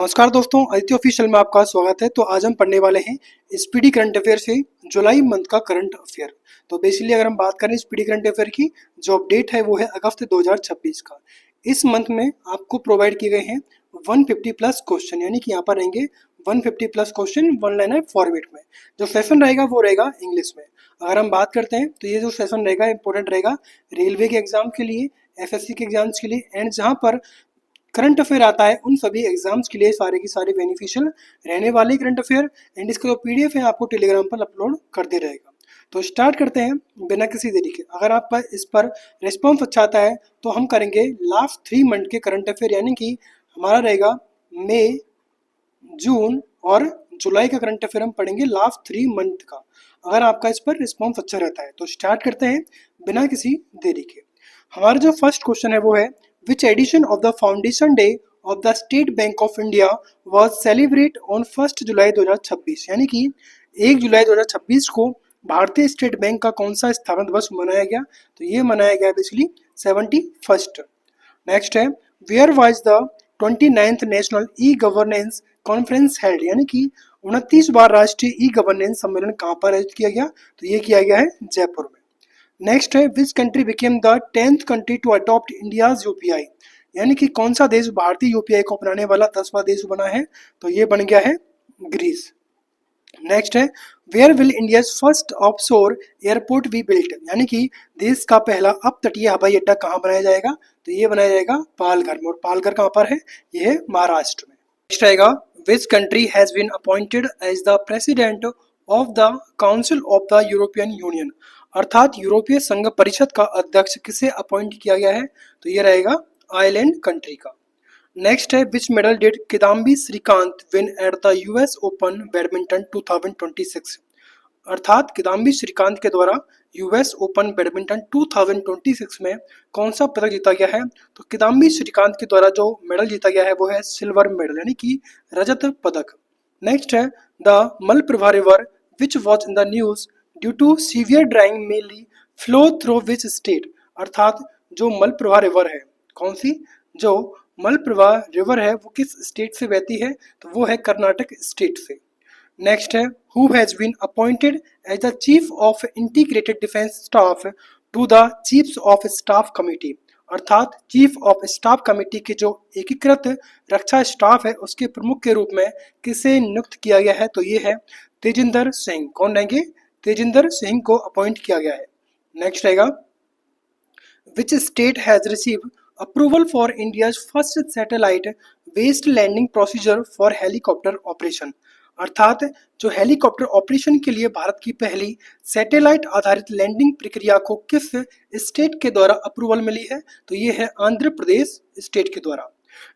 नमस्कार दोस्तों, आदित्य ऑफिशियल में आपका स्वागत है। तो आज हम पढ़ने वाले हैं स्पीडी करंट अफेयर से जुलाई मंथ का करंट अफेयर। तो बेसिकली अगर हम बात करें स्पीडी करंट अफेयर की, जो अपडेट है वो है अगस्त 2026 का। इस मंथ में आपको प्रोवाइड किए गए हैं 150 प्लस क्वेश्चन, यानी कि यहाँ पर रहेंगे 150 plus question one liner format में। जो सेशन रहेगा वो रहेगा इंग्लिश में। अगर हम बात करते हैं तो ये जो सेशन रहेगा इंपॉर्टेंट रहेगा रेलवे के एग्जाम के लिए, एसएससी के एग्जाम्स के लिए, एंड जहाँ पर करंट अफेयर आता है उन सभी एग्जाम्स के लिए सारे की सारे बेनिफिशियल रहने वाले करंट अफेयर। एंड इसका जो पीडीएफ है आपको टेलीग्राम पर अपलोड कर दे रहेगा। तो स्टार्ट करते हैं बिना किसी देरी के। अगर आप पर इस पर रिस्पॉन्स अच्छा आता है तो हम करेंगे लास्ट 3 मंथ के करंट अफेयर, यानी कि हमारा रहेगा मई, जून और जुलाई का करंट अफेयर हम पढ़ेंगे लास्ट 3 मंथ का। अगर आपका इस पर रिस्पॉन्स अच्छा रहता है तो स्टार्ट करते हैं बिना किसी देरी के। हमारा जो फर्स्ट क्वेश्चन है वो है which edition of the foundation day of the state Bank of India was celebrate on 1 जुलाई 2026, यानी कि 1 जुलाई 2026 को भारतीय स्टेट बैंक का कौन सा स्थापना दिवस मनाया गया? तो ये मनाया गया बेसिकली 71st। नेक्स्ट है where was the 29th national e governance conference held, यानी कि 29 बार राष्ट्रीय ई गवर्नेंस सम्मेलन कहाँ पर आयोजित किया गया? तो ये किया गया है जयपुर में। नेक्स्ट है which country became the 10th country to adopt India's UPI, यानी कि कौन सा देश भारतीय यूपीआई को अपनाने वाला 10वां देश बना है? तो ये बन गया है ग्रीस। नेक्स्ट है where will India first offshore airport be built, यानी कि देश का पहला अपतटीय हवाई अड्डा कहाँ बनाया जाएगा? तो ये बनाया जाएगा पालघर में। और पालघर कहाँ पर है? ये है महाराष्ट्र में। नेक्स्ट रहेगा which country has been appointed as the president of the council of the European union, अर्थात यूरोपीय संघ परिषद का अध्यक्ष किसे अपॉइंट किया गया है? तो ये रहेगा आयरलैंड कंट्री का। नेक्स्ट है which medal did Kidambi Srikanth win at the US Open badminton 2026, अर्थात किदाम्बी श्रीकांत के द्वारा यूएस ओपन बैडमिंटन 2026 में कौन सा पदक जीता गया है? तो किदाम्बी श्रीकांत के द्वारा जो मेडल जीता गया है वो है सिल्वर मेडल, यानी कि रजत पदक। नेक्स्ट है the Malaprabha river which was in the news due to severe drawing mainly flow through which state, अर्थात जो मलप्रभा रिवर है, कौन सी? जो मलप्रभा रिवर है वो किस स्टेट से बहती है? तो वो है कर्नाटक स्टेट से। नेक्स्ट है who has been appointed as the chief of integrated defence staff to the chiefs of staff committee, अर्थात चीफ ऑफ स्टाफ कमेटी के जो एकीकृत रक्षा स्टाफ है उसके प्रमुख के रूप में किसे नियुक्त किया गया है? तो ये है तेजिंदर सिंह। कौन रहेंगे? तेजिंदर सिंह को अपॉइंट किया गया है। नेक्स्ट रहेगा which state has receive approval for India's first satellite based landing procedure for helicopter operation, अर्थात जो हेलीकॉप्टर ऑपरेशन के लिए भारत की पहली सैटेलाइट आधारित लैंडिंग प्रक्रिया को किस स्टेट के द्वारा अप्रूवल मिली है? तो ये है आंध्र प्रदेश स्टेट के द्वारा।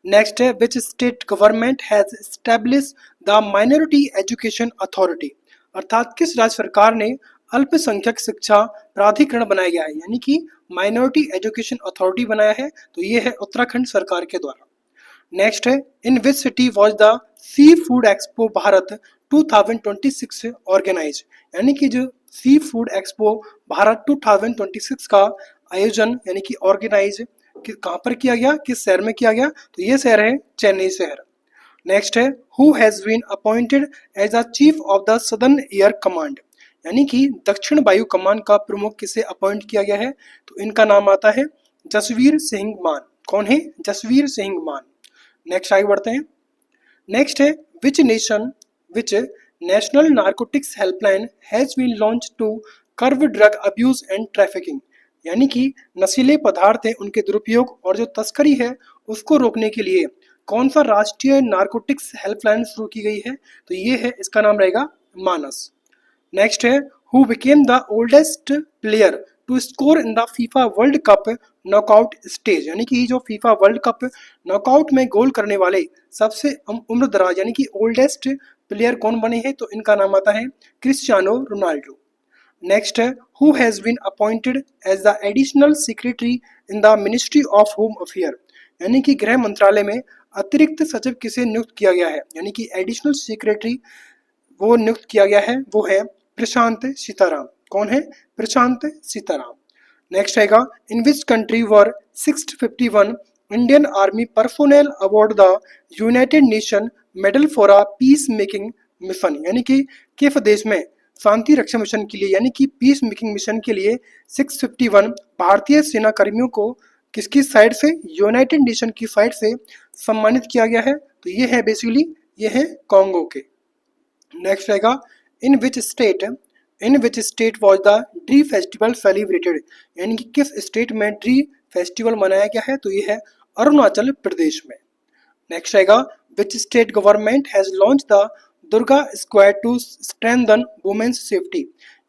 नेक्स्ट है which state government has establish the minority education authority, अर्थात किस राज्य सरकार ने अल्पसंख्यक शिक्षा प्राधिकरण बनाया गया है, यानी कि माइनॉरिटी एजुकेशन अथॉरिटी बनाया है? तो ये है उत्तराखंड सरकार के द्वारा। नेक्स्ट है in which city was the seafood expo Bharat 2026 organize, यानी कि जो सी फूड एक्सपो भारत 2026 का आयोजन यानी कि ऑर्गेनाइज कहाँ पर किया गया, किस शहर में किया गया? तो ये शहर है चेन्नई शहर। नेक्स्ट है who has been appointed as the chief of the southern air command, यानी कि दक्षिण वायु कमान का प्रमुख किसे अपॉइंट किया गया है? तो इनका नाम आता है जसवीर सिंह मान। कौन है? जसवीर सिंह मान। नेक्स्ट आगे बढ़ते हैं। नेक्स्ट है which national narcotics helpline has been launch to curb drug abuse and trafficking, यानी कि नशीले पदार्थ है उनके दुरुपयोग और जो तस्करी है उसको रोकने के लिए कौन सा राष्ट्रीय नार्कोटिक्स हेल्पलाइन शुरू की गई है? तो ये है, इसका नाम रहेगा मानस। नेक्स्ट है who became the oldest player to score in the FIFA world cup knockout stage, यानी कि जो फीफा वर्ल्ड कप नॉकआउट में गोल करने वाले सबसे उम्र दराज यानी कि ओल्डेस्ट प्लेयर कौन बने हैं? तो इनका नाम आता है क्रिस्टियानो रोनाल्डो। नेक्स्ट है who has been appointed as the additional secretary in the ministry of home affair, यानी कि गृह मंत्रालय में अतिरिक्त सचिव किसे नियुक्त किया गया है? यानी कि एडिशनल सेक्रेटरी वो नियुक्त किया गया है वो है प्रशांत सीताराम। कौन है? प्रशांत सीताराम। नेक्स्ट रहेगा in which country were 651 Indian army personnel award the United Nation medal for a peace making mission, यानी कि किस देश में शांति रक्षा मिशन के लिए यानी कि पीस मेकिंग मिशन के लिए 651 भारतीय सेना कर्मियों को किसकी साइड से, यूनाइटेड नेशन की साइड से सम्मानित किया गया है। तो ये है बेसिकली, ये है कॉन्गो के। नेक्स्ट रहेगा in which state, in which state was the tree festival celebrated, यानी कि किस स्टेट में ट्री फेस्टिवल मनाया गया है। तो ये है अरुणाचल प्रदेश में। नेक्स्ट रहेगा which state government has launch the Durga squad to strengthen women's safety,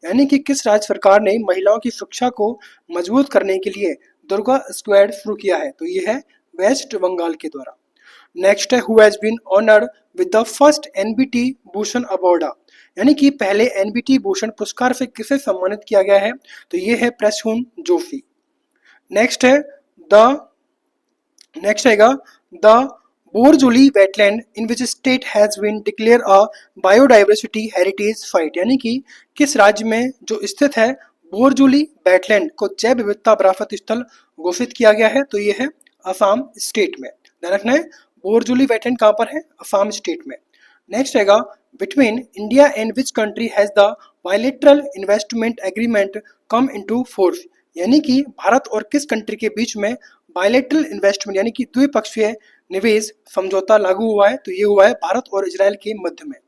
यानी कि किस राज्य सरकार ने महिलाओं की सुरक्षा को मजबूत करने के लिए दुर्गा स्क्वाड शुरू किया है। तो ये है वेस्ट बंगाल के द्वारा। नेक्स्ट है who has been honoured with the first NBT Bhushan award, यानी कि पहले एनबीटी भूषण पुरस्कार से किसे सम्मानित किया गया है। तो ये है प्रसून जोशी। नेक्स्ट है द नेक्स्ट रहेगा the Borjuli wetland in which state has been declare a biodiversity heritage site, यानी कि किस राज्य में जो स्थित है बोरजोली वेटलैंड को जैव विविधता विरासत स्थल घोषित किया गया है। तो ये है असम स्टेट में। ध्यान रखना है बोरजोली वेटलैंड कहाँ पर है, असम स्टेट में। नेक्स्ट रहेगा between India and which country has the bilateral investment agreement come into force, यानी कि भारत और किस कंट्री के बीच में बायलैटरल इन्वेस्टमेंट यानी कि द्विपक्षीय निवेश समझौता लागू हुआ है। तो ये हुआ है भारत और इजराइल के मध्य में।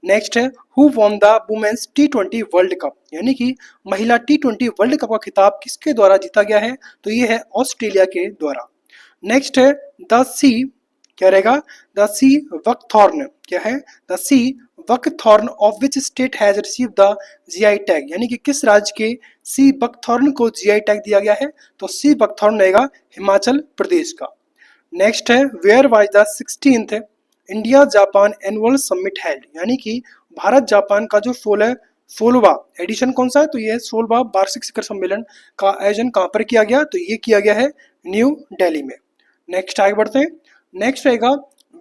नेक्स्ट है who won the women's T20 world cup, यानी कि महिला T20 वर्ल्ड कप का खिताब किसके द्वारा जीता गया है। तो ये है ऑस्ट्रेलिया के द्वारा। नेक्स्ट है द सी, क्या रहेगा, द सी वकथॉर्न, क्या है, the sea buckthorn of which state has receive the GI tag, यानी कि किस राज्य के सी बकथॉर्न को जीआई टैग दिया गया है। तो सी बकथॉर्न रहेगा हिमाचल प्रदेश का। नेक्स्ट है where was the 16th India Japan annual summit held, यानी कि भारत जापान का जो 16वां एडिशन कौन सा है। तो ये 16वां वार्षिक शिखर सम्मेलन का आयोजन कहाँ पर किया गया। तो ये किया गया है न्यू दिल्ली में। नेक्स्ट आगे बढ़ते हैं। नेक्स्ट रहेगा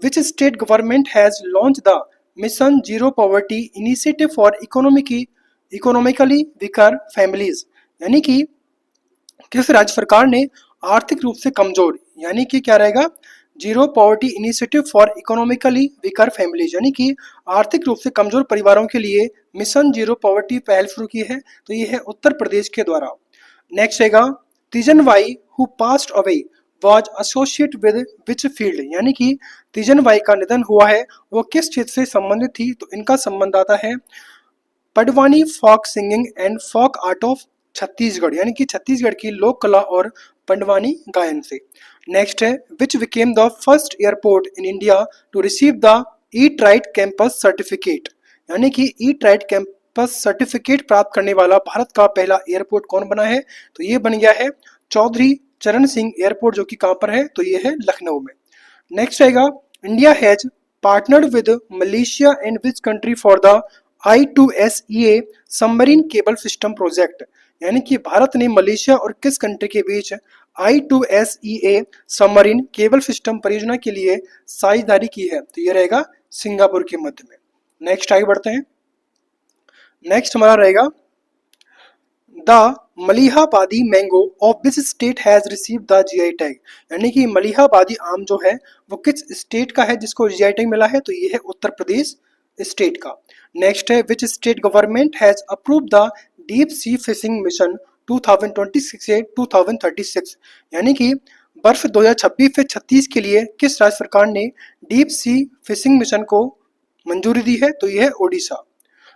which state government has launch the mission zero poverty initiative for economically weaker families, यानी कि किस राज्य सरकार ने आर्थिक रूप से कमजोर, यानी कि क्या रहेगा, zero poverty initiative for economically weaker families, यानी कि आर्थिक रूप से कमजोर परिवारों के लिए मिशन जीरो पॉवर्टी पहल शुरू की है। तो ये है उत्तर प्रदेश के द्वारा। नेक्स्ट रहेगा Teejan Bai who passed away was associate with which field, यानी कि तीजन बाई का निधन हुआ है वो किस क्षेत्र से संबंधित थी। तो इनका संबंध आता है Pandwani folk singing and folk art of Chhattisgarh, यानी कि छत्तीसगढ़ की लोक कला और पंडवानी गायन से। नेक्स्ट है which became the first airport in India to receive the eat right campus certificate, यानी कि ईट राइट कैंपस सर्टिफिकेट प्राप्त करने वाला भारत का पहला एयरपोर्ट कौन बना है। तो ये बन गया है चौधरी चरण सिंह एयरपोर्ट, जो कि कहाँ पर है। तो ये है लखनऊ में। नेक्स्ट रहेगा India has partnered with Malaysia and which country for the I2SEA submarine cable system project, यानी कि भारत ने मलेशिया और किस कंट्री के बीच I2SEA सबमरीन केबल सिस्टम परियोजना के लिए साझेदारी की है। तो ये रहेगा सिंगापुर के मध्य में। नेक्स्ट आगे बढ़ते हैं। नेक्स्ट हमारा रहेगा the Malihabadi mango of which state has receive the GI tag, यानी कि मलिहाबादी आम जो है वो किस स्टेट का है जिसको जीआई टैग मिला है। तो ये है उत्तर प्रदेश स्टेट का। नेक्स्ट है which state government has approve the deep sea fishing mission 2026 से 2036, यानी कि वर्ष 2026 से 36 के लिए किस राज्य सरकार ने डीप सी फिशिंग मिशन को मंजूरी दी है। तो यह है ओडिशा।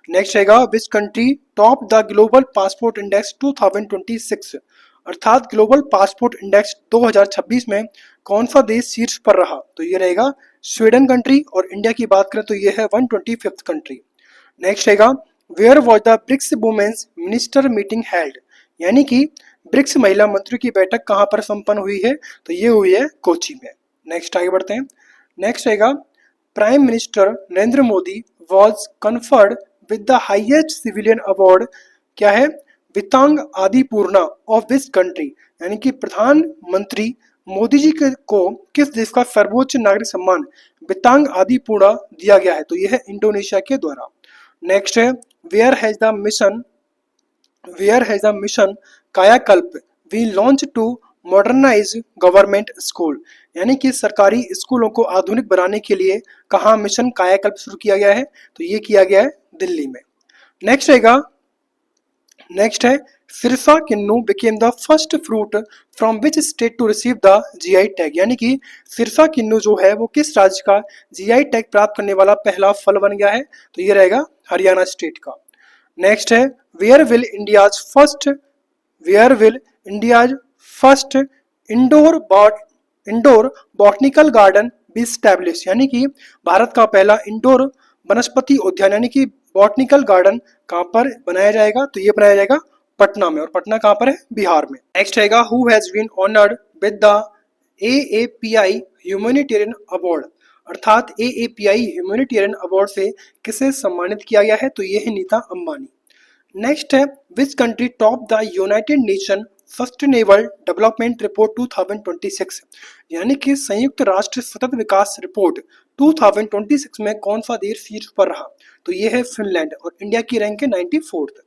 नेक्स्ट रहेगा which country top the global passport index 2026, अर्थात ग्लोबल पासपोर्ट इंडेक्स 2026 में कौन सा देश शीर्ष पर रहा। तो ये रहेगा स्वीडन कंट्री, और इंडिया की बात करें तो ये है 125th कंट्री। नेक्स्ट रहेगा where was the BRICS women's minister meeting held, यानी कि ब्रिक्स महिला मंत्रियों की बैठक कहाँ पर संपन्न हुई है। तो ये हुई है कोची में। नेक्स्ट आगे बढ़ते हैं। नेक्स्ट रहेगा prime minister Narendra Modi was conferred with the highest civilian award, क्या है, वितांग आदिपूर्णा ऑफ दिस कंट्री, यानी कि प्रधानमंत्री मोदी जी को किस देश का सर्वोच्च नागरिक सम्मान वितांग आदिपूर्णा दिया गया है। तो यह है इंडोनेशिया के द्वारा। नेक्स्ट है where has the mission Kayakalp V launch to modernise government school, यानी कि सरकारी स्कूलों को आधुनिक बनाने के लिए कहाँ मिशन कायाकल्प शुरू किया गया है, तो ये किया गया है दिल्ली में। नेक्स्ट है Sirsa kinnow became the first fruit from which state to receive the GI tag, यानी कि सिरसा किन्नू जो है वो किस राज्य का जीआई टैग प्राप्त करने वाला पहला फल बन गया है, तो ये रहेगा हरियाणा स्टेट का। नेक्स्ट है where will India's first indoor botanical garden be establish, यानी कि भारत का पहला इंडोर वनस्पति उद्यान यानी कि बॉटनिकल गार्डन कहाँ पर बनाया जाएगा, तो ये बनाया जाएगा पटना में, और पटना कहाँ पर है, बिहार में। नेक्स्ट रहेगा who has been honoured with the AAPI humanitarian award, अर्थात AAPI ह्यूमैनिटेरियन अवार्ड से किसे सम्मानित किया गया है, तो ये है नीता अंबानी। नेक्स्ट है which country top the United nation sustainable development report 2026, यानी कि संयुक्त राष्ट्र सतत विकास रिपोर्ट 2026 में कौन सा देश शीर्ष पर रहा, तो ये है फिनलैंड, और इंडिया की रैंक है 94th।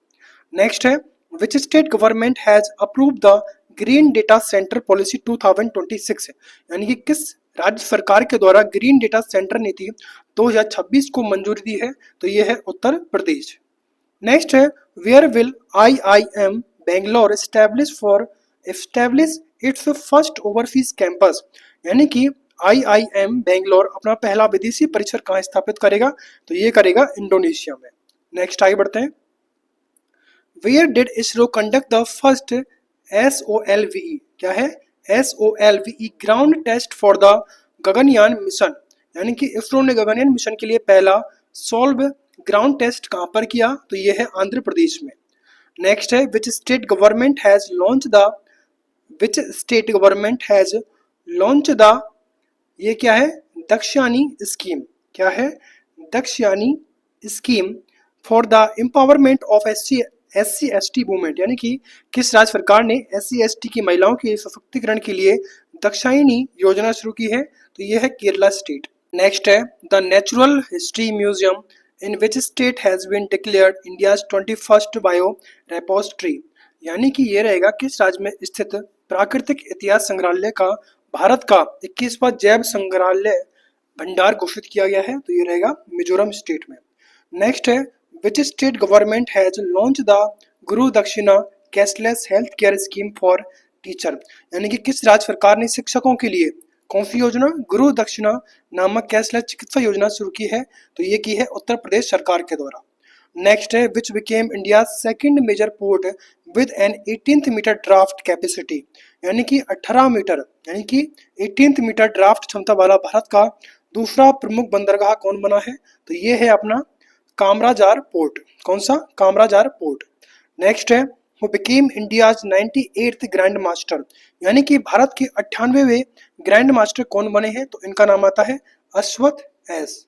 नेक्स्ट है which state government has approve the green data centre policy 2026, यानी कि किस राज्य सरकार के द्वारा ग्रीन डेटा सेंटर नीति 2026 को मंजूरी दी है, तो ये है उत्तर प्रदेश। नेक्स्ट है where will IIM Bangalore establish its first overseas campus, यानी कि IIM बेंगलोर अपना पहला विदेशी परिसर कहाँ स्थापित करेगा, तो ये करेगा इंडोनेशिया में। नेक्स्ट आगे बढ़ते हैं। Where did ISRO conduct the first SOLVE, क्या है SOLVE ground test for the Gaganyaan mission, यानी कि इसरो ने गगनयान मिशन के लिए पहला सोल्व ग्राउंड टेस्ट कहाँ पर किया, तो ये है आंध्र प्रदेश में। नेक्स्ट है which state government has launch the ये क्या है दक्षयानी स्कीम, क्या है Dakshayani scheme for the empowerment of SC/ST movement, यानी कि किस राज्य सरकार ने SC/ST की महिलाओं के सशक्तिकरण के लिए दक्षायनी योजना शुरू की है, तो ये है केरला स्टेट। नेक्स्ट है the natural history museum in which state has been declared India's 21st bio repository, यानी कि ये रहेगा किस राज्य में स्थित प्राकृतिक इतिहास संग्रहालय का भारत का 21वां जैव संग्रहालय भंडार घोषित किया गया है, तो ये रहेगा मिजोरम स्टेट में। नेक्स्ट है which state government has launch the गुरु दक्षिणा cashless health care scheme for teacher, यानी कि किस राज्य सरकार ने शिक्षकों के लिए कौन सी योजना गुरु दक्षिणा नामक कैशलेस चिकित्सा योजना शुरू की है, तो ये की है उत्तर प्रदेश सरकार के द्वारा। नेक्स्ट है which became India second major port with an 18th metre draft capacity, यानी कि 18 मीटर यानी कि 18th मीटर ड्राफ्ट क्षमता वाला भारत का दूसरा प्रमुख बंदरगाह कौन बना है, तो ये है अपना कामराजार पोर्ट। कौन सा कामराजार पोर्ट। नेक्स्ट है वो became India's 98th grand master, यानी कि भारत के 98वें ग्रैंड मास्टर कौन बने हैं, तो इनका नाम आता है अश्वथ एस।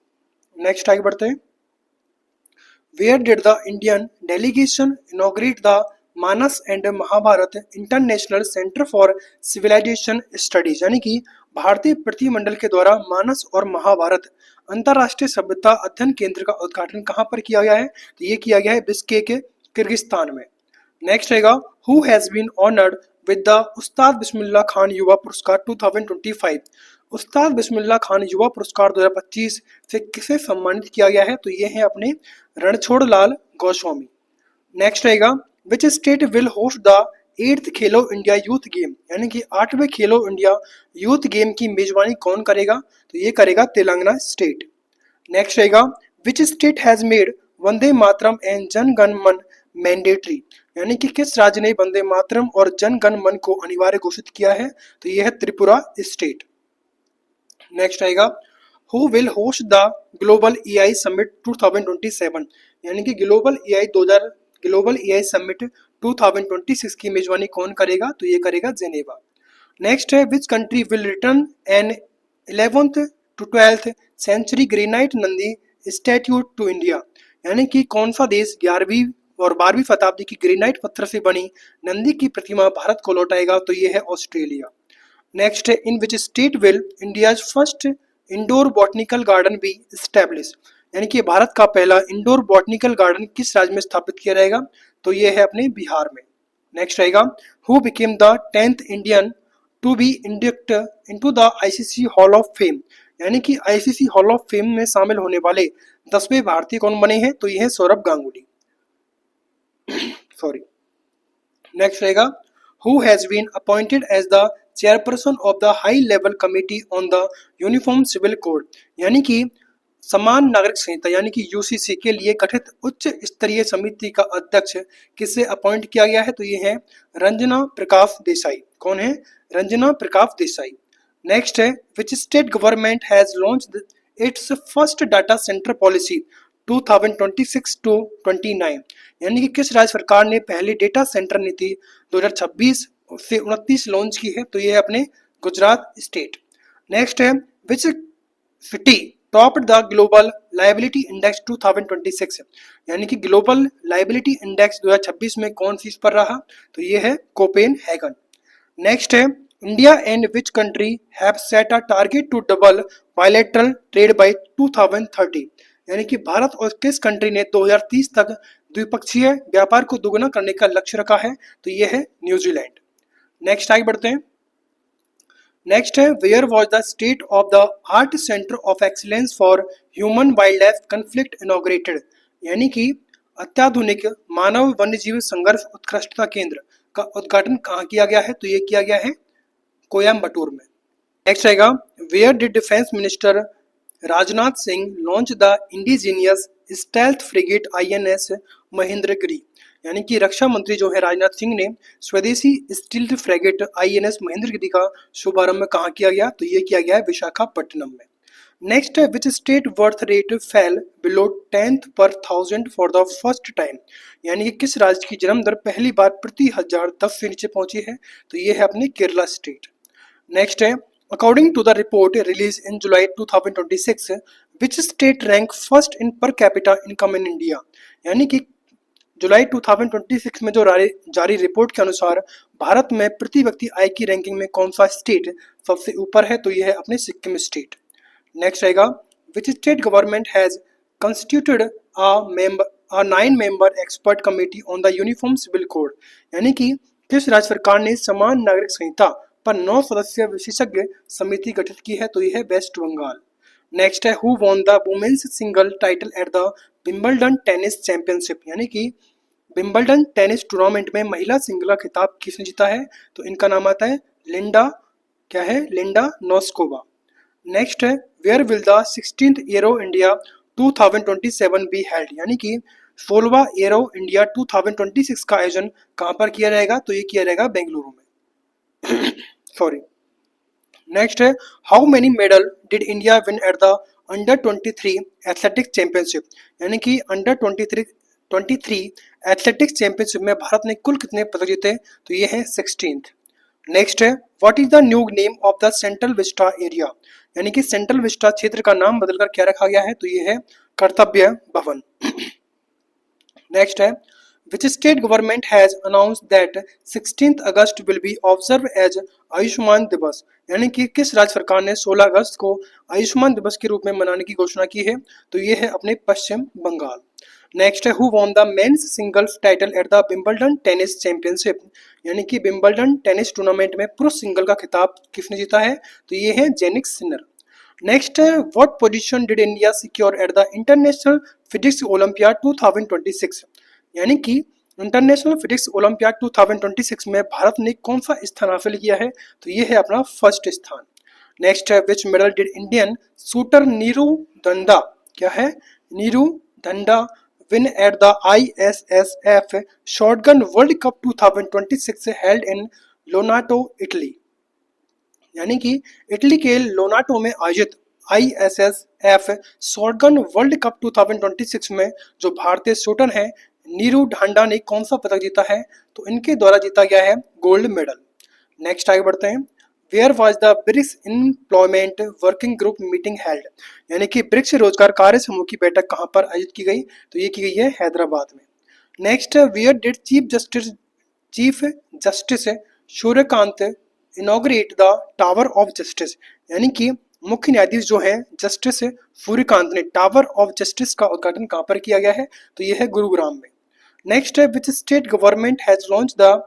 नेक्स्ट आगे बढ़ते हैं। Where did the Indian delegation inaugurate the Manas and Mahabharata international centre for civilisation studies, यानी कि भारतीय प्रतिनिधिमंडल के द्वारा मानस और महाभारत अंतरराष्ट्रीय सभ्यता अध्ययन केंद्र का उद्घाटन कहाँ पर किया गया है, तो ये किया गया है बिश्केक किर्गिस्तान में। नेक्स्ट रहेगा who has been honoured with the Ustad Bismillah Khan युवा पुरस्कार 2025, उस्ताद बिस्मिल्लाह खान युवा पुरस्कार 2025 से किसे सम्मानित किया गया है, तो ये है अपने रणछोड़ लाल गोस्वामी। नेक्स्ट रहेगा which state will host the 8th Khelo India youth game, यानी कि 8वें खेलो इंडिया यूथ गेम की मेजबानी कौन करेगा, तो ये करेगा तेलंगाना स्टेट। नेक्स्ट रहेगा which state has made Vande Mataram and Jana Gana मन मैंडेटरी, यानी कि किस राज्य ने वंदे मातरम और जन गण मन को अनिवार्य घोषित किया है, तो यह है त्रिपुरा स्टेट। नेक्स्ट आएगा who will host the global AI summit 2027, यानी कि ग्लोबल एआई समिट 2026 की मेजबानी कौन करेगा, तो ये करेगा जेनेवा। नेक्स्ट है which country will return an 11th to 12th century granite Nandi statue to India, यानी कि कौन सा देश 11वीं और 12वीं शताब्दी की ग्रेनाइट पत्थर से बनी नंदी की प्रतिमा भारत को लौटाएगा, तो ये है ऑस्ट्रेलिया। नेक्स्ट है in which state will India's first indoor botanical garden be establish, यानी कि भारत का पहला इंडोर बॉटनिकल गार्डन किस राज्य में स्थापित किया जाएगा, तो ये है अपने बिहार में। नेक्स्ट रहेगा who became the 10th Indian to be induct into the ICC hall of fame, यानी कि आईसीसी हॉल ऑफ फेम में शामिल होने वाले 10वें भारतीय कौन बने हैं, तो ये है सौरभ गांगुली। सॉरी। नेक्स्ट रहेगा who has been appointed as the chairperson of the high level committee on the uniform civil code, यानी कि समान नागरिक संहिता यानी कि यूसीसी के लिए गठित उच्च स्तरीय समिति का अध्यक्ष किसे अपॉइंट किया गया है, तो ये है रंजना प्रकाश देसाई। कौन है? रंजना प्रकाश देसाई। नेक्स्ट है which state government has launched its first data centre policy 2026 to 29, यानी कि किस राज्य सरकार ने पहली डेटा सेंटर नीति 2026 से 29 लॉन्च की है, तो ये है अपने गुजरात स्टेट। नेक्स्ट है which city topped the global liability index 2026, यानी कि ग्लोबल लायबिलिटी इंडेक्स 2026 में कौन सी पर रहा, तो ये है कोपेनहेगन। नेक्स्ट है India and which country have set a target to double bilateral trade by 2030, यानी कि भारत और किस कंट्री ने 2030 तक द्विपक्षीय व्यापार को दोगुना करने का लक्ष्य रखा है, तो ये है न्यूजीलैंड। नेक्स्ट आगे बढ़ते हैं। नेक्स्ट है where was the state of the art centre of excellence for human wildlife conflict inaugurated, यानी कि अत्याधुनिक मानव वन्यजीव संघर्ष उत्कृष्टता केंद्र का उद्घाटन कहाँ किया गया है, तो ये किया गया है कोयम्बटूर में। नेक्स्ट रहेगा where did defence minister Rajnath Singh launch the indigenous stealth frigate INS Mahendragiri, यानी कि रक्षा मंत्री जो है राजनाथ सिंह ने स्वदेशी स्टील्थ फ्रिगेट आईएनएस महेंद्रगिरी का शुभारंभ कहाँ किया गया, तो ये किया गया है विशाखापट्टनम में। नेक्स्ट है which state birth rate fail below 10th per 1000 for the first time, यानी कि किस राज्य की जन्म दर पहली बार प्रति 1000 10 से नीचे पहुंची है, तो ये है अपनी केरला स्टेट। नेक्स्ट है according to the report release in July 2026 which state rank first in per capita income in India, यानी कि जुलाई 2026 में जो जारी रिपोर्ट के अनुसार भारत में प्रति व्यक्ति आय की रैंकिंग में कौन सा स्टेट सबसे ऊपर है, तो यह है अपने सिक्किम स्टेट। नेक्स्ट रहेगा which state government has constituted a 9-member expert committee on the uniform civil code, यानी कि किस राज्य सरकार ने समान नागरिक संहिता पर 9 सदस्यीय विशेषज्ञ समिति गठित की है, तो यह है वेस्ट बंगाल। नेक्स्ट है who won the women's single title at the Wimbledon tennis championship, यानी कि विंबलडन टेनिस टूर्नामेंट में महिला सिंगल का खिताब किसने जीता है, तो इनका नाम आता है लिंडा नोस्कोवा। नेक्स्ट है where will the 16th Aero India 2027 be held, यानी कि 16वां एरो इंडिया 2026 का आयोजन कहां पर किया जाएगा, तो ये किया जाएगा बेंगलुरु में। सॉरी। नेक्स्ट है how many medal did India win at the under 23 athletics championship, यानी कि अंडर 23 एथलेटिक्स चैंपियनशिप में भारत ने कुल कितने पदक जीते, तो ये है 16th। नेक्स्ट है what is the new name of the central Vista area, यानी कि सेंट्रल विस्टा क्षेत्र का नाम बदलकर क्या रखा गया है, तो ये है कर्तव्य भवन। नेक्स्ट है which state government has announced that 16th August will be observed as Ayushman दिवस, यानी कि किस राज्य सरकार ने 16 अगस्त को आयुष्मान दिवस के रूप में मनाने की घोषणा की है, तो ये है अपने पश्चिम बंगाल। नेक्स्ट है who won the men's singles title at the Wimbledon tennis championship, यानी कि विंबलडन टेनिस टूर्नामेंट में पुरुष सिंगल का खिताब किसने जीता है, तो ये है जेनिक सिनर। नेक्स्ट है what position did India secure at the international physics olympiad 2026, यानी कि इंटरनेशनल फिजिक्स ओलंपियाड 2026 में भारत ने कौन सा स्थान हासिल किया है, तो ये है अपना फर्स्ट स्थान। नेक्स्ट है which medal did Indian shooter Neeru Dhanda, क्या है Neeru Dhanda win at the ISSF shotgun world cup 2026 held in Lonato Italy, यानी कि इटली के लोनाटो में आयोजित ISSF शॉटगन वर्ल्ड कप 2026 में जो भारतीय शूटर हैं नीरू ढांडा ने कौन सा पदक जीता है, तो इनके द्वारा जीता गया है गोल्ड मेडल। नेक्स्ट आगे बढ़ते हैं where was the BRICS employment working group meeting held, यानी कि ब्रिक्स रोजगार कार्य समूह की बैठक कहां पर आयोजित की गई, तो ये की गई है हैदराबाद में। Next where did chief justice Suryakant inaugurate the tower of justice, यानी कि मुख्य न्यायाधीश जो है जस्टिस सूर्यकांत ने टावर ऑफ जस्टिस का उद्घाटन कहां पर किया गया है, तो यह है गुरुग्राम में। नेक्स्ट है which state government has launch the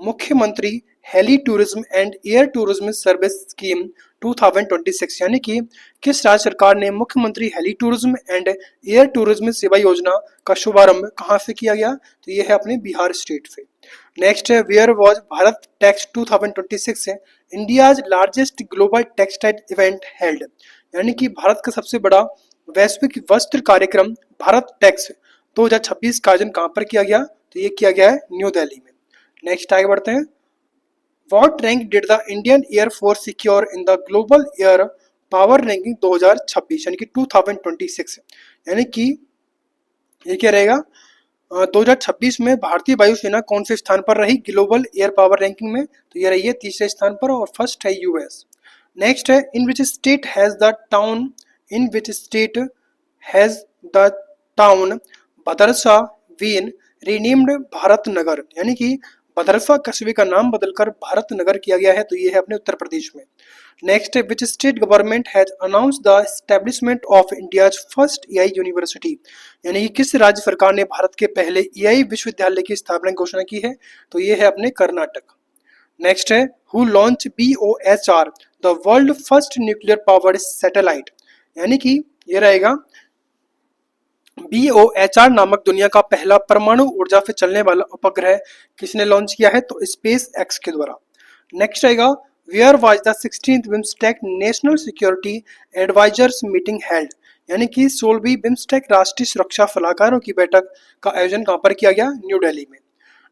Mukhyamantri heli tourism and air tourism service scheme 2026, यानी कि किस राज्य सरकार ने Mukhyamantri heli tourism and air tourism सेवा योजना का शुभारंभ कहाँ से किया गया? तो ये है अपने बिहार स्टेट से। नेक्स्ट है वेयर वॉज भारत टेक्स 2026 है India's largest global textile event held, यानी कि भारत का सबसे बड़ा वैश्विक वस्त्र कार्यक्रम भारत टेक्स 2026 का आयोजन कहाँ पर किया गया? तो ये किया गया है न्यू दिल्ली में। नेक्स्ट आगे बढ़ते हैं। What rank did the Indian Air Force secure in the Global Air Power Ranking 2026, यानी कि 2026, यानी कि ये क्या रहेगा? 2026 में भारतीय वायुसेना कौन से स्थान पर रही ग्लोबल एयर पावर रैंकिंग में? तो ये रही है तीसरे स्थान पर और फर्स्ट है यूएस। नेक्स्ट है in which state has the town Badarsa been renamed Bharat Nagar, यानी कि बदरसा कस्बे का नाम बदलकर भारत नगर किया गया है, तो ये है अपने उत्तर प्रदेश में। नेक्स्ट है which state government has announce the establishment of India's first AI university, यानी कि किस राज्य सरकार ने भारत के पहले एआई विश्वविद्यालय की स्थापना की घोषणा की है? तो ये है अपने कर्नाटक। नेक्स्ट है who launch BOHR the world first nuclear powered satellite, यानी कि ये रहेगा BOHR नामक दुनिया का पहला परमाणु ऊर्जा से चलने वाला उपग्रह किसने लॉन्च किया है? तो स्पेस एक्स के द्वारा। नेक्स्ट आएगा where was the 16th BIMSTEC national security advisers meeting held, यानी कि 16वीं बिम्स्टेक राष्ट्रीय सुरक्षा सलाहकारों की बैठक का आयोजन कहां पर किया गया? न्यू दिल्ली में।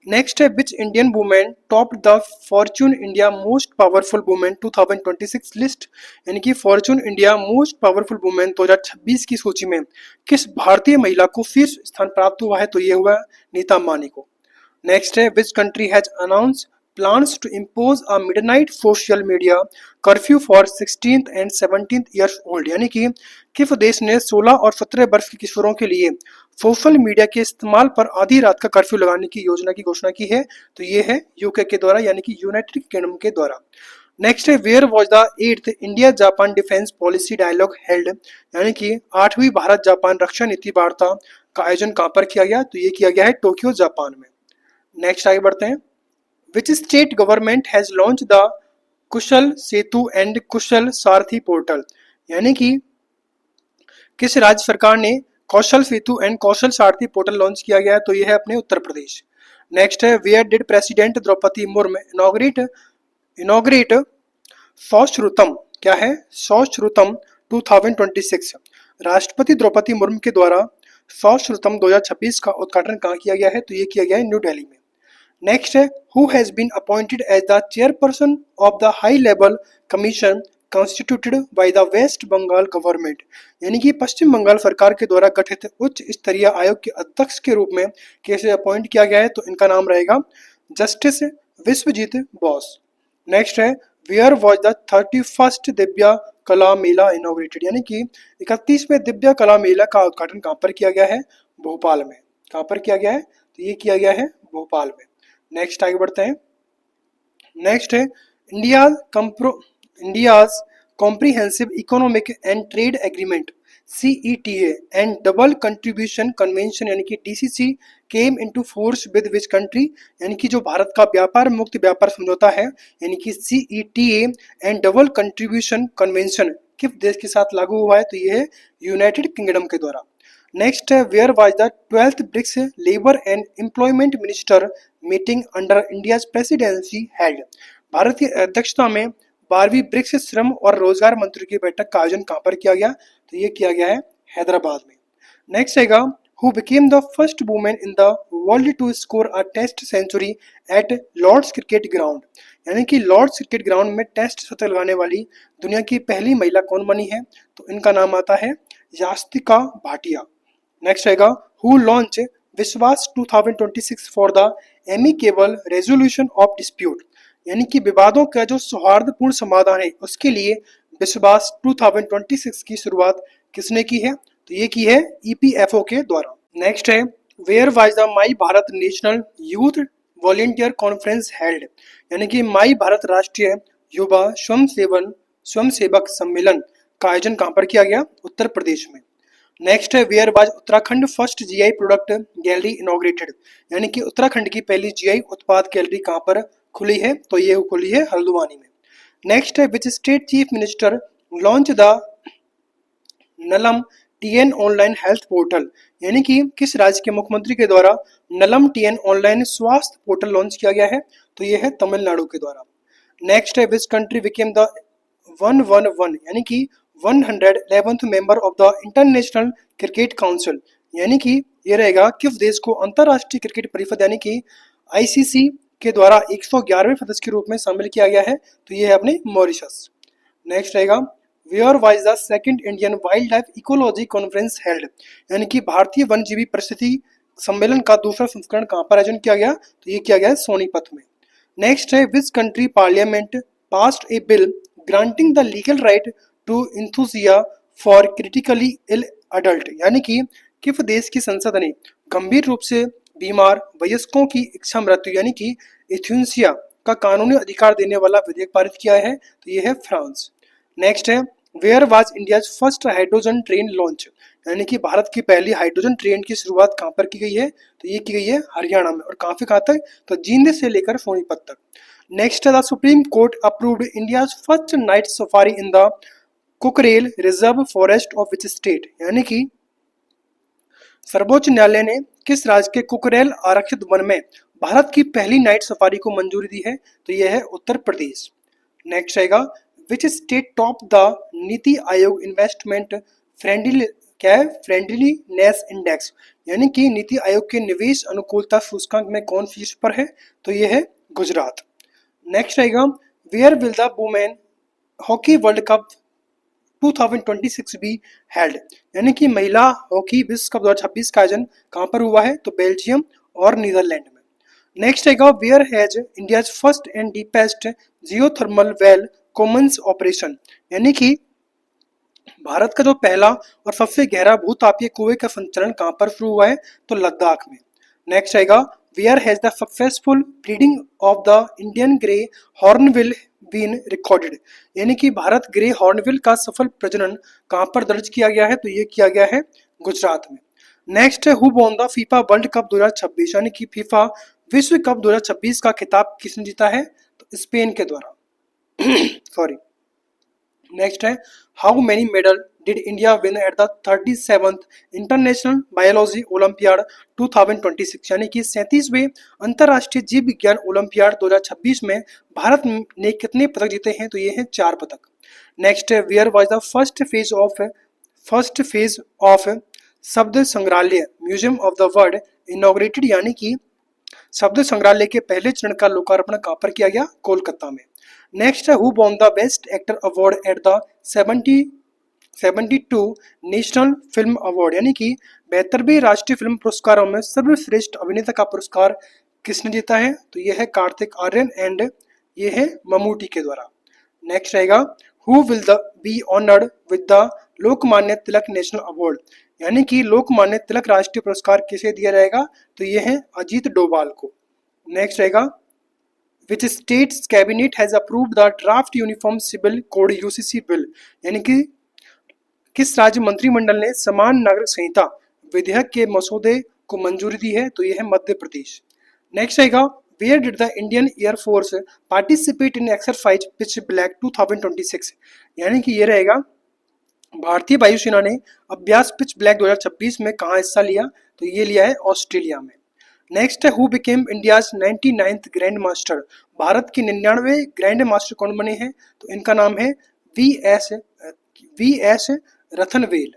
नेक्स्ट है which Indian women top the Fortune India most powerful women 2026 list, यानी कि Fortune India most powerful women 2026 की सूची में किस भारतीय महिला को शीर्ष स्थान प्राप्त हुआ है? तो ये हुआ नीता अंबानी को। नेक्स्ट है which country has announce plans to impose a midnight social media curfew for 16th and 17th years old, यानी कि किस देश ने 16 और 17 वर्ष के किशोरों के लिए सोशल मीडिया के इस्तेमाल पर आधी रात का कर्फ्यू लगाने की योजना की घोषणा की है? तो ये है यूके के द्वारा, यानी कि यूनाइटेड किंगडम के द्वारा। नेक्स्ट है where was the 8th India Japan defence policy dialogue held, यानी कि 8वीं भारत जापान रक्षा नीति वार्ता का आयोजन कहां पर किया गया? तो ये किया गया है टोक्यो जापान में। नेक्स्ट आगे बढ़ते हैं। Which state government has launched the Kushal Setu and Kushal Sarathi portal, यानी कि किस राज्य सरकार ने कौशल सेतु and Kaushal Sarathi portal launch किया गया है? तो यह है अपने उत्तर प्रदेश। नेक्स्ट है where did president Droupadi Murmu inaugurate Saushrutam, क्या है? सौश्रुतम 2026, राष्ट्रपति द्रौपदी मुर्मू के द्वारा सौश्रुतम 2026 का उद्घाटन कहाँ किया गया है? तो ये किया गया है न्यू दिल्ली में। नेक्स्ट है who has been appointed as the chairperson of the high level commission constituted by the West Bengal government, यानी कि पश्चिम बंगाल सरकार के द्वारा गठित उच्च स्तरीय आयोग के अध्यक्ष के रूप में कैसे अपॉइंट किया गया है? तो इनका नाम रहेगा जस्टिस विश्वजीत बॉस। नेक्स्ट है where was the 31st Divya Kala Mela inaugurated, यानी कि 31वें दिव्या कला मेला का उद्घाटन कहाँ पर किया गया है? भोपाल में। कहाँ पर किया गया है? तो ये किया गया है भोपाल में। नेक्स्ट आगे बढ़ते हैं। नेक्स्ट है India's comprehensive economic and trade agreement CETA and double contribution convention, यानी कि DCC came into force with which country, यानी कि जो भारत का व्यापार मुक्त व्यापार समझौता है, यानी कि CETA and double contribution convention किस देश के साथ लागू हुआ है? तो ये है यूनाइटेड किंगडम के द्वारा। नेक्स्ट है where was the 12th BRICS labour and employment minister meeting under India's presidency held, Bharat की अध्यक्षता में 12वीं ब्रिक्स श्रम और रोजगार मंत्री की बैठक का आयोजन कहां पर किया गया? तो ये किया गया है हैदराबाद में। नेक्स्ट आएगा who became the first women in the world to score a test century at Lord's cricket ground, यानी कि लॉर्ड्स क्रिकेट ग्राउंड में टेस्ट शतक लगाने वाली दुनिया की पहली महिला कौन बनी है? तो इनका नाम आता है यास्तिका भाटिया। नेक्स्ट आएगा हु लॉन्च विश्वास 2026 for the amicable resolution of dispute, यानी कि विवादों का जो सौहार्दपूर्ण समाधान है उसके लिए विश्वास 2026 की शुरुआत किसने की है? तो ये की है EPFO के द्वारा। नेक्स्ट है where was the my Bharat national youth volunteer conference held, यानी कि माई भारत राष्ट्रीय युवा स्वयंसेवक सम्मेलन का आयोजन कहां पर किया गया? उत्तर प्रदेश में। नेक्स्ट है where was Uttarakhand first GI product gallery inaugurated, यानी कि उत्तराखंड की पहली GI उत्पाद गैलरी कहां पर खुली है, तो ये खुली है हल्द्वानी में। नेक्स्ट है which state chief minister launch the Nalam TN online health portal, यानी कि किस राज्य के मुख्यमंत्री के द्वारा नलम टीएन ऑनलाइन स्वास्थ्य पोर्टल लॉन्च किया गया है, तो ये है तमिलनाडु के द्वारा। नेक्स्ट है विच कंट्री बिकेम द 111 यानी कि 111th member of the international cricket council, यानी कि ये रहेगा किस देश को अंतरराष्ट्रीय क्रिकेट परिषद यानी कि आईसीसी के द्वारा 111वें सदस्य के रूप में शामिल किया गया है, तो ये है अपने मॉरिशस। नेक्स्ट रहेगा where was the second Indian wildlife ecology conference held, यानी कि भारतीय वन्यजीवी परिस्थिति सम्मेलन का दूसरा संस्करण कहाँ पर आयोजन किया गया, तो ये किया गया सोनीपत में। नेक्स्ट है which country parliament passed a bill granting the legal right to इंथुजिया फॉर क्रिटिकली इल अडल्ट, यानी कि किस देश की संसद ने गंभीर रूप से बीमार वयस्कों की इच्छा मृत्यु यानी कि इथ्यूसिया का कानूनी अधिकार देने वाला विधेयक पारित किया है, तो ये है फ्रांस। नेक्स्ट है where was India's first hydrogen train launch, यानी कि भारत की पहली हाइड्रोजन ट्रेन की शुरुआत कहाँ पर की गई है, तो ये की गई है हरियाणा में, और काफी कहाँ तक, तो जींद से लेकर सोनीपत तक। नेक्स्ट है the supreme court approved India's first night safari in the Kukrail reserve forest of which state, यानी कि सर्वोच्च न्यायालय ने किस राज्य के कुकरेल आरक्षित वन में भारत की पहली नाइट सफारी को मंजूरी दी है, तो यह है उत्तर प्रदेश। नेक्स्ट रहेगा which state top the NITI Aayog investment friendly क्या है फ्रेंडलीनेस इंडेक्स, यानी कि नीति आयोग के निवेश अनुकूलता सूचकांक में कौन शीर्ष पर है, तो यह है गुजरात। नेक्स्ट रहेगा where will the women hockey world cup 2026 be held, यानी कि महिला हॉकी विश्व कप 2026 का आयोजन कहाँ पर हुआ है, तो बेल्जियम और नीदरलैंड में। नेक्स्ट रहेगा where has India's first and deepest geothermal well commence operation, यानी कि भारत का जो पहला और सबसे गहरा भूतापीय कुएं का संचालन कहाँ पर शुरू हुआ है, तो लद्दाख में। नेक्स्ट रहेगा where has the successful breeding of the Indian grey hornbill been recorded, यानी कि भारत ग्रे हॉर्नबिल का सफल प्रजनन कहाँ पर दर्ज किया गया है, तो ये किया गया है गुजरात में। नेक्स्ट है who won the FIFA world cup 2026, यानी कि फीफा विश्व कप 2026 का खिताब किसने जीता है, तो स्पेन के द्वारा सॉरी। नेक्स्ट है how many medal did India win at the 37th international biology olympiad 2026, यानी कि 37वें अंतर्राष्ट्रीय जीव विज्ञान ओलंपियाड 2026 में भारत ने कितने पदक जीते हैं, तो ये हैं 4 पदक। नेक्स्ट है where was the first phase of Shabd Sangrahalaya museum of the world inaugurated, यानी कि शब्द संग्रहालय के पहले चरण का लोकार्पण कहाँ पर किया गया, कोलकाता में। नेक्स्ट है who won the best actor award at the 72 national film award, यानी कि 72वें राष्ट्रीय फिल्म पुरस्कारों में सर्वश्रेष्ठ अभिनेता का पुरस्कार किसने जीता है, तो यह है कार्तिक आर्यन एंड ये है ममूटी के द्वारा। नेक्स्ट रहेगा who will the be honoured with the Lokmanya Tilak national award, यानी कि लोकमान्य तिलक राष्ट्रीय पुरस्कार किसे दिया जाएगा, तो ये है अजीत डोभाल को। नेक्स्ट रहेगा which state's cabinet has approved the draft uniform civil code UCC bill, यानी कि किस राज्य मंत्रिमंडल ने समान नागरिक संहिता विधेयक के मसौदे को मंजूरी दी है, तो यह है मध्य प्रदेश। नेक्स्ट रहेगा where did the Indian air force participate in exercise pitch black 2026, यानी कि ये रहेगा भारतीय वायुसेना ने अभ्यास पिच ब्लैक 2026 में कहाँ हिस्सा लिया, तो ये लिया है ऑस्ट्रेलिया में। नेक्स्ट है who became India's 99th grand master, Bharat के 99वें ग्रैंड मास्टर कौन बने हैं, तो इनका नाम है वी एस रतनवेल।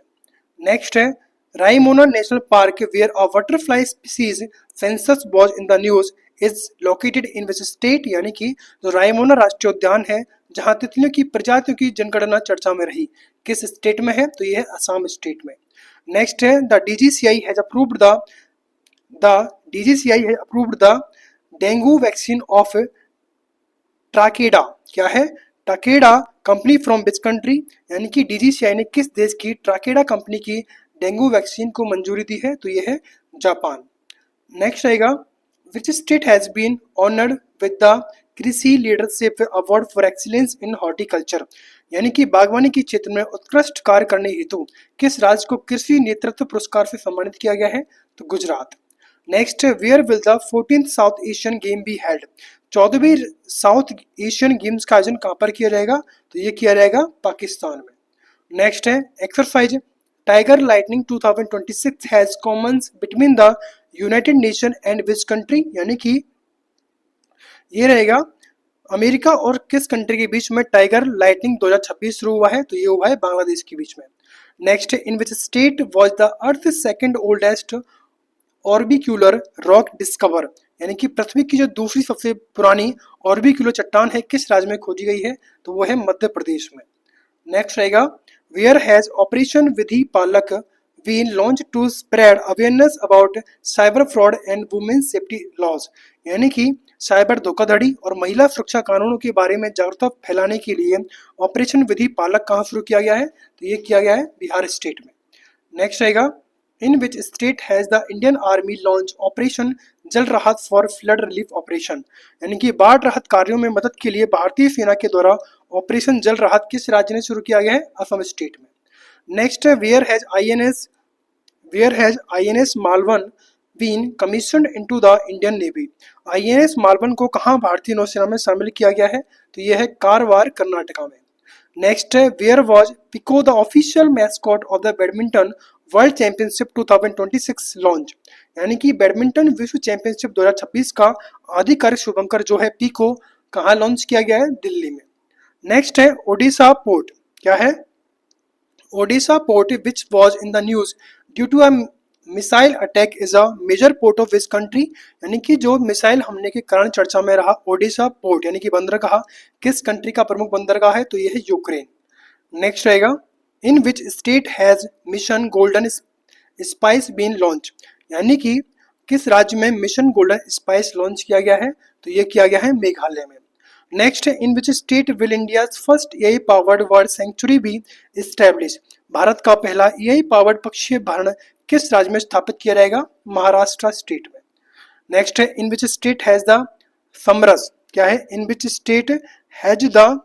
नेक्स्ट है Raimona national park where a butterfly species census was in the news is located in which state, यानी कि जो रायमोना राष्ट्रीय उद्यान है जहां तितलियों की प्रजातियों की जनगणना चर्चा में रही, किस स्टेट में है, तो यह है असम स्टेट में। नेक्स्ट है the DGCI has approved the dengue vaccine of Takeda, क्या है Takeda company from which country, यानी कि डीजीसीआई ने किस देश की ट्राकेडा कंपनी की डेंगू वैक्सीन को मंजूरी दी है, तो यह है जापान। नेक्स्ट रहेगा which state has been honoured with the Krishi leadership award for excellence in horticulture, यानी कि बागवानी के क्षेत्र में उत्कृष्ट कार्य करने हेतु किस राज्य को कृषि नेतृत्व पुरस्कार से सम्मानित किया गया है, तो गुजरात। नेक्स्ट है where will the 14th South Asian game be held, 14वीं साउथ एशियन गेम्स का आयोजन कहाँ पर किया जाएगा, तो ये किया जाएगा पाकिस्तान में। नेक्स्ट है exercise tiger lightning 2026 has Commons between the United nation and which country, यानी कि ये रहेगा अमेरिका और किस कंट्री के बीच में टाइगर लाइटनिंग 2026 शुरू हुआ है, तो ये हुआ है बांग्लादेश के बीच में। Next in which state was the earth second oldest orbicular rock discover, यानी कि पृथ्वी की जो दूसरी सबसे पुरानी ऑर्बिक्यूलर चट्टान है किस राज्य में खोजी गई है, तो वो है मध्य प्रदेश में। नेक्स्ट रहेगा where has operation Vidhi Palak been launch to spread awareness about cyber fraud and women safety laws, यानी कि साइबर धोखाधड़ी और महिला सुरक्षा कानूनों के बारे में जागरूकता फैलाने के लिए ऑपरेशन विधि पालक कहाँ शुरू किया गया है, तो ये किया गया है बिहार स्टेट में। नेक्स्ट रहेगा in which state has the Indian army launch operation Jal Rahat for flood relief operation, यानी कि बाढ़ राहत कार्यों में मदद के लिए भारतीय सेना के द्वारा ऑपरेशन जल राहत किस राज्य ने शुरू किया गया है, असम स्टेट में। नेक्स्ट है where has INS Malvan been commissioned into the Indian navy, INS Malvan को कहाँ भारतीय नौसेना में शामिल किया गया है, तो यह है कारवार कर्नाटका में। नेक्स्ट है where was Piko the official mascot of the badminton world championship 2026 launch, यानी कि बैडमिंटन विश्व चैंपियनशिप 2026 का आधिकारिक शुभंकर जो है पिको कहाँ लॉन्च किया गया है, दिल्ली में। नेक्स्ट है ओडिशा पोर्ट, क्या है Odesa port which was in the news due to a missile attack is a major port of which country, यानी कि जो मिसाइल हमले के कारण चर्चा में रहा ओडिशा पोर्ट यानी कि बंदरगाह किस कंट्री का प्रमुख बंदरगाह है, तो यह है यूक्रेन। नेक्स्ट रहेगा in which state has mission golden spice been launch, यानी कि किस राज्य में मिशन गोल्डन स्पाइस लॉन्च किया गया है, तो यह किया गया है मेघालय में। Next in which state will India first AI powered bird sanctuary B establish, Bharat का पहला एआई पावर्ड पक्षी अभयारण्य किस राज्य में स्थापित किया जाएगा, महाराष्ट्र स्टेट में। नेक्स्ट है in which state has the समरस, क्या है in which state has the,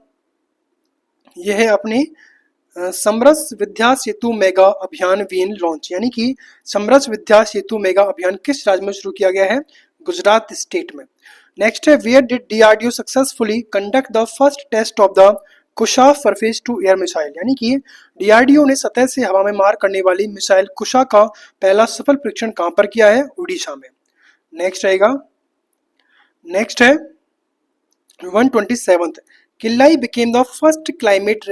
यह है अपनी समरस विद्या सेतु मेगा अभियान बीन लॉन्च, यानी कि समरस विद्या सेतु मेगा अभियान किस राज्य में शुरू किया गया है, गुजरात स्टेट में। नेक्स्ट है where did DRDO successfully conduct the first test of the Kusha surface to air missile, यानी कि डीआरडीओ ने सतह से हवा में मार करने वाली मिसाइल कुशा का पहला सफल परीक्षण कहां पर किया है, उड़ीसा में। नेक्स्ट रहेगा नेक्स्ट है 127th Killai became the first climate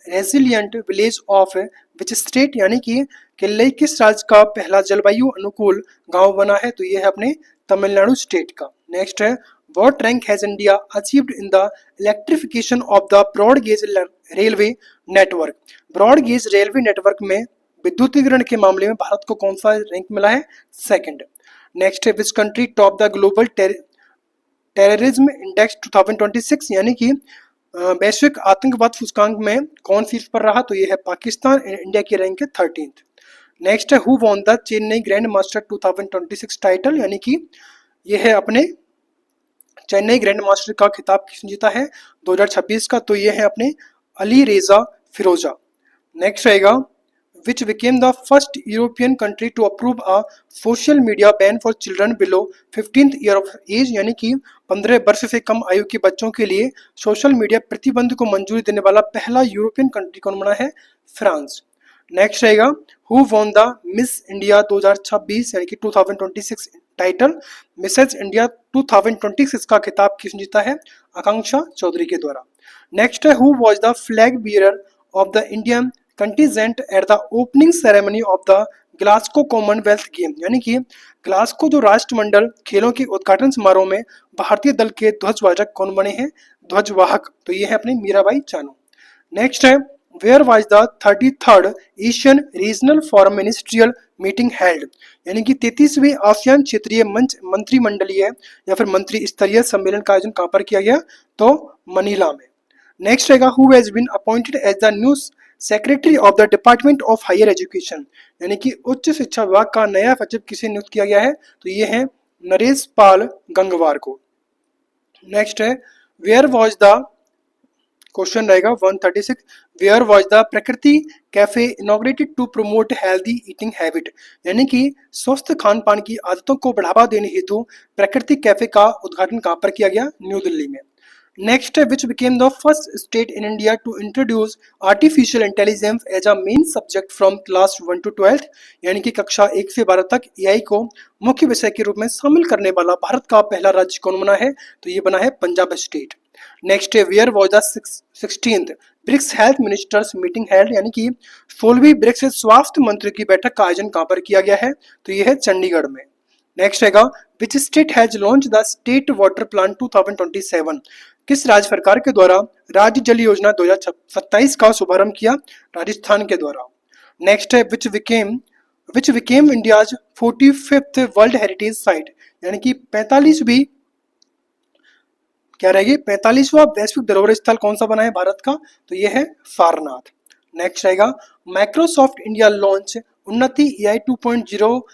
resilient village of which state, यानी कि किल्लाई किस राज्य का पहला जलवायु अनुकूल गांव बना है, तो यह है अपने तमिलनाडु स्टेट का। नेक्स्ट है what rank has India achieved in the electrification of the broad gauge railway network, broad gauge railway network में विद्युतीकरण के मामले में भारत को कौन सा रैंक मिला है, सेकंड। नेक्स्ट है which country top the global terrorism index 2026, यानी कि वैश्विक आतंकवाद सूचकांक में कौन शीर्ष पर रहा, तो यह है पाकिस्तान, इंडिया की रैंक है 13th। नेक्स्ट है who won the Chennai grand master 2026 title, यानी कि यह है अपने चेन्नई ग्रैंड मास्टर का खिताब किसने जीता है 2026 का, तो यह है अपने अली रेजा फिरोजा। नेक्स्ट रहेगा which became the first European country to approve a social media ban for children below 15th year of age, यानी कि 15 वर्ष से कम आयु के बच्चों के लिए सोशल मीडिया प्रतिबंध को मंजूरी देने वाला पहला यूरोपियन कंट्री कौन बना है, फ्रांस। नेक्स्ट रहेगा who won the miss India 2026 यानी कि 2026 टाइटल, मिसेज इंडिया 2026 का खिताब किसने जीता है, आकांक्षा चौधरी के द्वारा। नेक्स्ट है who was the flag bearer of the Indian contingent at the opening ceremony of the Glasgow Commonwealth game, यानी कि ग्लासगो जो राष्ट्रमंडल खेलों के उद्घाटन समारोह में भारतीय दल के ध्वजवाहक कौन बने हैं, ध्वजवाहक, तो ये है अपनी मीराबाई चानू। नेक्स्ट है where was the 33rd Asian regional forum ministerial meeting held, यानी कि 33वीं आसियान क्षेत्रीय मंच मंत्रिमंडलीय या फिर मंत्री स्तरीय सम्मेलन का आयोजन कहां पर किया गया, तो मनीला में। नेक्स्ट रहेगा who has been appointed as the new secretary of the department of higher education, यानी कि उच्च शिक्षा विभाग का नया सचिव किसे नियुक्त किया गया है, तो ये है नरेश पाल गंगवार को। नेक्स्ट है वेयर वॉज द क्वेश्चन रहेगा 136 where was the Prakriti cafe inaugurated to promote healthy eating habit, यानी कि स्वस्थ खान पान की आदतों को बढ़ावा देने हेतु प्रकृति कैफे का उद्घाटन कहाँ पर किया गया? न्यू दिल्ली में। Next, which became the first state in India to introduce artificial intelligence as a main subject from class 1 to 12, यानी कि कक्षा 1 से 12 तक एआई को मुख्य विषय के रूप में शामिल करने वाला भारत का पहला राज्य कौन बना है? तो ये बना है Punjab state. Next, where was the 16th BRICS health ministers meeting held, यानी कि 16वीं ब्रिक्स स्वास्थ्य मंत्री की बैठक का आयोजन कहाँ पर किया गया है? तो ये है चंडीगढ़ में। नेक्स्ट रहेगा, which state has launch the state water plan 2027, किस राज्य सरकार के द्वारा राज्य जल योजना 2027 का शुभारंभ किया? राजस्थान के द्वारा। नेक्स्ट है, which became India's 45th world heritage site, यानी कि 45वीं क्या रहेगी? 45वां वैश्विक धरोहर स्थल कौन सा बना है भारत का? तो ये है सारनाथ। नेक्स्ट रहेगा, Microsoft India launch Unnati AI 2.0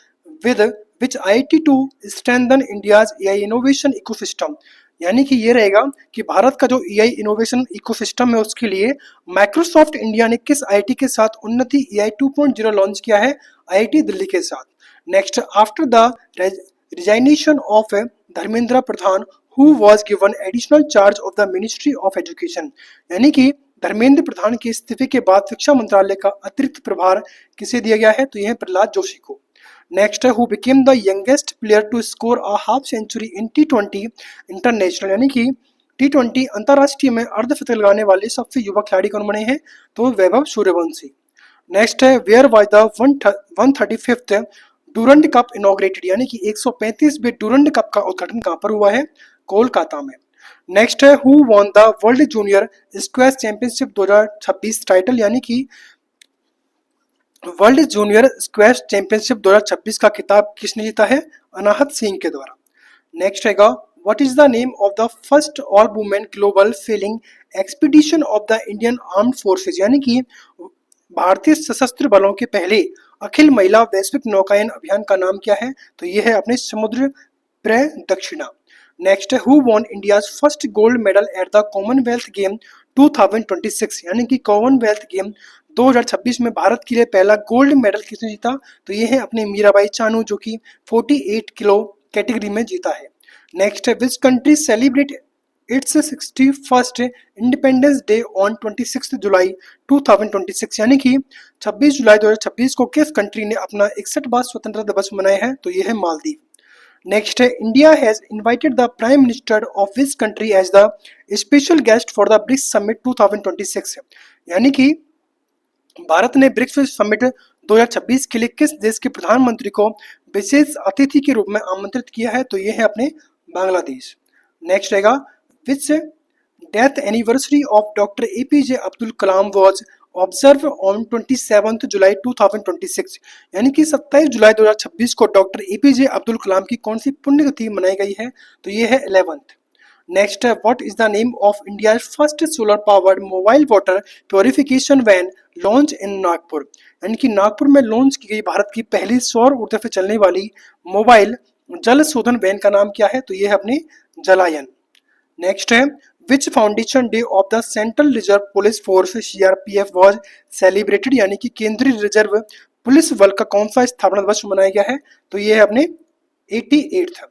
with which IIT to strengthen India's AI innovation ecosystem, यानी कि ये रहेगा कि भारत का जो एआई इनोवेशन इकोसिस्टम है उसके लिए माइक्रोसॉफ्ट इंडिया ने किस आईआईटी के साथ उन्नति एआई 2.0 लॉन्च किया है? आईआईटी दिल्ली के साथ। Next, after the resignation of Dharmendra Pradhan who was given additional charge of the Ministry of Education, यानी कि धर्मेंद्र प्रधान के इस्तीफे के बाद शिक्षा मंत्रालय का अतिरिक्त प्रभार किसे दिया गया है? तो यह प्रहलाद जोशी को। नेक्स्ट है, who became the youngest player to score a half century in T20 international, यानी कि T20 अंतरराष्ट्रीय में अर्धशतक लगाने वाले सबसे युवा खिलाड़ी कौन बने हैं? तो वैभव सूर्यवंशी। नेक्स्ट है, where was the 135th Durand cup inaugurated, यानी कि 135वें डूरंड कप का उद्घाटन कहाँ पर हुआ है? कोलकाता में। नेक्स्ट है, who won the world junior squash championship 2026 title, यानी कि वर्ल्ड जूनियर स्क्वैश चैंपियनशिप 2026 का खिताब किसने जीता है? अनाहत सिंह के द्वारा। नेक्स्ट रहेगा, what is the name of the first all women global selling expedition of the Indian armed forces, यानी कि भारतीय सशस्त्र बलों के पहले अखिल महिला वैश्विक नौकायन अभियान का नाम क्या है? तो यह है अपने समुद्र प्रदक्षिणा। नेक्स्ट है, who von India's first gold medal at the Commonwealth game 2026, यानी कि कॉमनवेल्थ गेम 2026 में भारत के लिए पहला गोल्ड मेडल किसने जीता? तो ये है अपने मीराबाई चानू, जो कि 48 किलो कैटेगरी में जीता है। नेक्स्ट है, which country celebrate it's 61st independence day on 26 जुलाई 2026, यानी कि 26 जुलाई 2026 को किस कंट्री ने अपना 61वां स्वतंत्रता दिवस मनाया है? तो ये है मालदीव। नेक्स्ट है, India has invited the prime minister of which country as the special guest for the BRICS summit 2026, यानी कि भारत ने ब्रिक्स समिट 2026 के लिए किस देश के प्रधानमंत्री को विशेष अतिथि के रूप में आमंत्रित किया है? तो ये है अपने बांग्लादेश। नेक्स्ट रहेगा, which death anniversary of doctor APJ Abdul Kalam was observe on 27 July 2026, यानी कि 27 जुलाई 2026 को डॉक्टर एपीजे अब्दुल कलाम की कौन सी पुण्यतिथि मनाई गई है? तो ये है 11th। नेक्स्ट है, what is the name of India first solar powered mobile water purification van launch in Nagpur, यानी कि नागपुर में लॉन्च की गई भारत की पहली सौर ऊर्जा से चलने वाली मोबाइल जल शोधन वैन का नाम क्या है? तो ये है अपने जलायन। नेक्स्ट है, which foundation day of the central reserve police force CRPF was celebrated, यानी कि केंद्रीय रिजर्व पुलिस बल का कौन सा स्थापना दिवस मनाया गया है? तो ये है अपने 88th।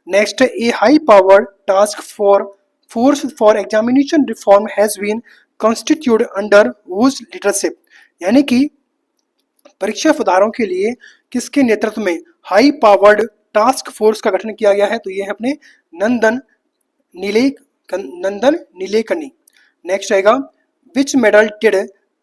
Next, a high powered task force for examination reform has been constituted under whose leadership, यानी कि परीक्षा सुधारों के लिए किसके नेतृत्व में हाई पावर्ड टास्क फोर्स का गठन किया गया है? तो ये है अपने नंदन नीलेकनी। नेक्स्ट रहेगा, विच medal did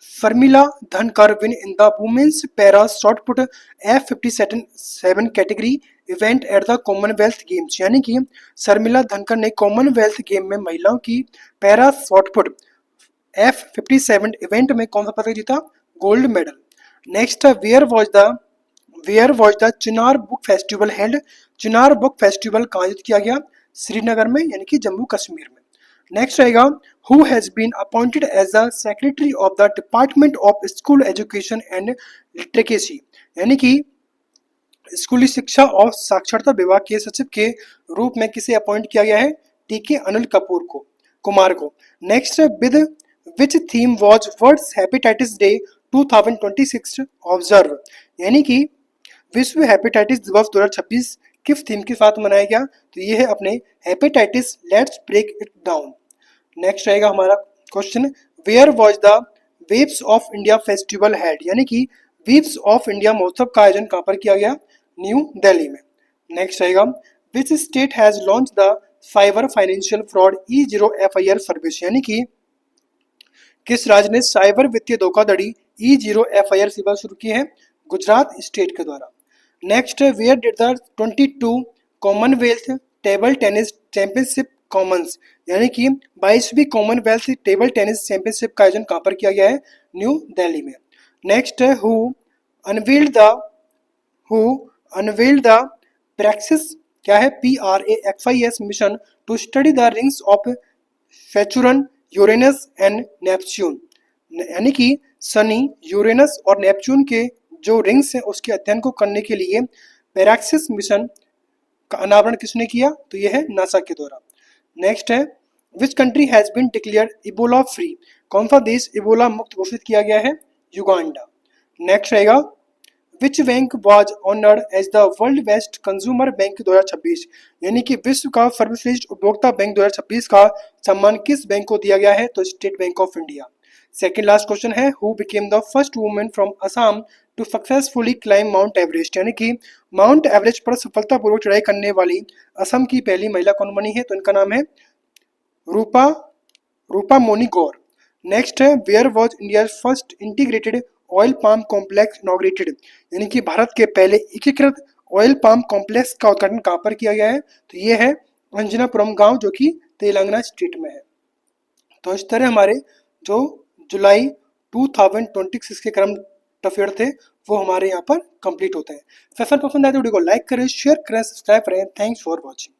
Sharmila Dhankar win in the women's para shot put F57 category event at the commonwealth games, यानी कि शर्मिला धनकर ने कॉमनवेल्थ गेम में महिलाओं की पैरा शॉटपुट F57 इवेंट में कौन सा पदक जीता? Gold medal. Next, where was the Chinar book festival held, Chinar book festival कहाँ आयोजित किया गया? श्रीनगर में, यानी कि जम्मू कश्मीर में। नेक्स्ट रहेगा, who has been appointed as the secretary of the department of school education and literacy, यानी कि स्कूली शिक्षा और साक्षरता विभाग के सचिव के रूप में किसे अपॉइंट किया गया है? टीके अनिल कुमार को। Next, which theme was world's hepatitis day 2026 observe, यानी कि विश्व हेपेटाइटिस दिवस 2026 किस थीम के साथ मनाया गया, तो ये है अपने hepatitis let's break it down. Next रहेगा हमारा question, where was the waves of India festival held, यानी कि वेव्स ऑफ इंडिया महोत्सव का आयोजन कहाँ पर किया गया, न्यू दिल्ली में। नेक्स्ट रहेगा, which state has launch the cyber financial fraud E0 FIR service, यानी कि किस राज्य ने साइबर वित्तीय धोखाधड़ी E0 FIR सेवा शुरू की है, गुजरात स्टेट के द्वारा। Next, where did the 22 commonwealth table tennis championship commence, यानी कि 22वीं कॉमनवेल्थ टेबल टेनिस चैंपियनशिप का आयोजन कहाँ पर किया गया है, न्यू दिल्ली में। Next, unveiled the who unveiled the praxis, क्या है, PRAXIS mission to study the rings of Saturn Uranus and Neptune, यानी कि शनि, यूरेनस और नेपच्यून के जो रिंग्स हैं उसके अध्ययन को करने के लिए पैराक्सिस मिशन का अनावरण किसने किया, तो यह है नासा के द्वारा। नेक्स्ट है, which country has been declared Ebola free, कौन सा देश इबोला मुक्त घोषित किया गया है, युगांडा। नेक्स्ट रहेगा, which bank was honoured as the world best consumer bank 2026, यानी कि विश्व का सर्वश्रेष्ठ उपभोक्ता बैंक 2026 का सम्मान किस बैंक को दिया गया है, तो State Bank of India. Second last question है, who became the first women from Assam to successfully climb Mount Everest, यानी कि माउंट एवरेस्ट पर सफलतापूर्वक चढ़ाई करने वाली असम की पहली महिला कौन बनी है, तो इनका नाम है रूपा रूपा मोनी गौर। नेक्स्ट है, where was India first integrated oil palm complex inaugurated, यानी कि भारत के पहले एकीकृत ऑयल पाम कॉम्प्लेक्स का उद्घाटन कहाँ पर किया गया है, तो ये है अंजनापुरम गांव जो कि तेलंगाना स्टेट में है। तो इस तरह हमारे जो जुलाई 2026 के करंट अफेयर थे वो हमारे यहाँ पर कंप्लीट होते हैं। सेशन पसंद आए तो वीडियो को लाइक करें, शेयर करें, सब्सक्राइब करें। Thanks for watching.